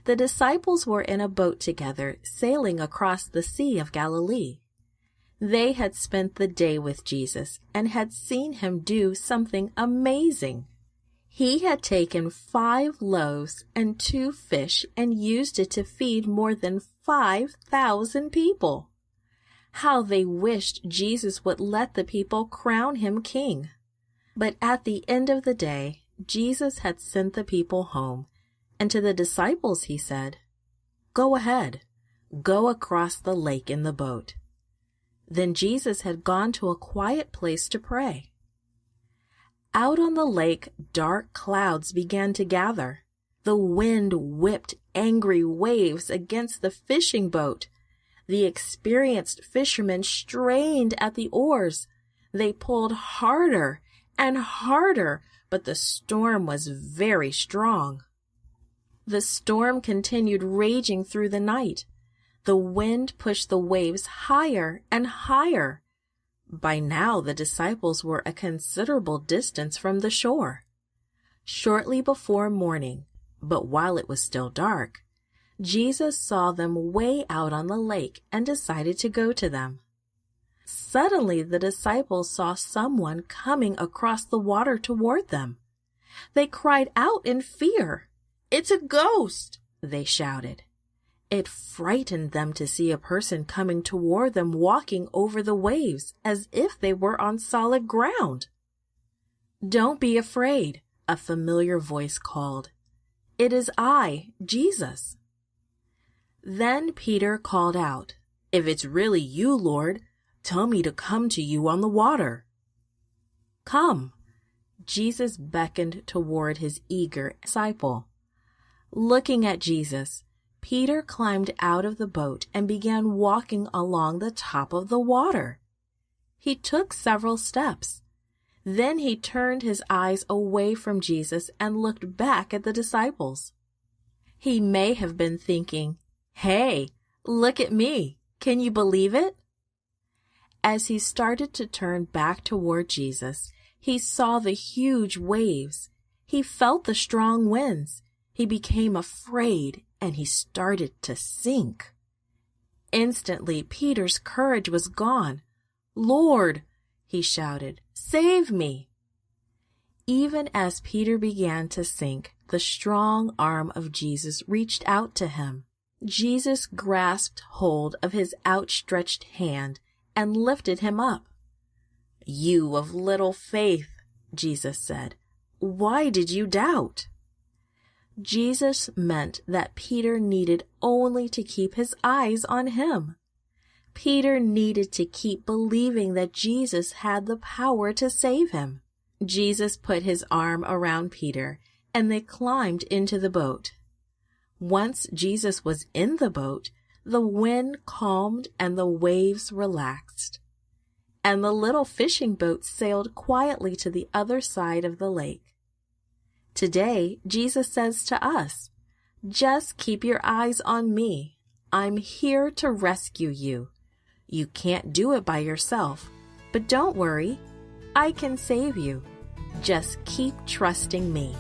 The disciples were in a boat together, sailing across the Sea of Galilee. They had spent the day with Jesus and had seen him do something amazing. He had taken 5 loaves and 2 fish and used it to feed more than 5,000 people. How they wished Jesus would let the people crown him king. But at the end of the day, Jesus had sent the people home, and to the disciples he said, "Go ahead, go across the lake in the boat." Then Jesus had gone to a quiet place to pray. Out on the lake, dark clouds began to gather. The wind whipped angry waves against the fishing boat. The experienced fishermen strained at the oars. They pulled harder and harder, but the storm was very strong. The storm continued raging through the night. The wind pushed the waves higher and higher. By now, the disciples were a considerable distance from the shore. Shortly before morning, but while it was still dark, Jesus saw them way out on the lake and decided to go to them. Suddenly, the disciples saw someone coming across the water toward them. They cried out in fear. "It's a ghost!" they shouted. It frightened them to see a person coming toward them walking over the waves as if they were on solid ground. "Don't be afraid," a familiar voice called. "It is I, Jesus." Then Peter called out, "If it's really you, Lord, tell me to come to you on the water." "Come." Jesus beckoned toward his eager disciple. Looking at Jesus, Peter climbed out of the boat and began walking along the top of the water. He took several steps. Then he turned his eyes away from Jesus and looked back at the disciples. He may have been thinking, "Hey, look at me. Can you believe it?" As he started to turn back toward Jesus, he saw the huge waves. He felt the strong winds. He became afraid and he started to sink. Instantly, Peter's courage was gone. "Lord," he shouted, "save me." Even as Peter began to sink, the strong arm of Jesus reached out to him. Jesus grasped hold of his outstretched hand and lifted him up. "You of little faith," Jesus said, "why did you doubt?" Jesus meant that Peter needed only to keep his eyes on him. Peter needed to keep believing that Jesus had the power to save him. Jesus put his arm around Peter, and they climbed into the boat. Once Jesus was in the boat, the wind calmed and the waves relaxed. And the little fishing boat sailed quietly to the other side of the lake. Today, Jesus says to us, "Just keep your eyes on me. I'm here to rescue you. You can't do it by yourself, but don't worry. I can save you. Just keep trusting me."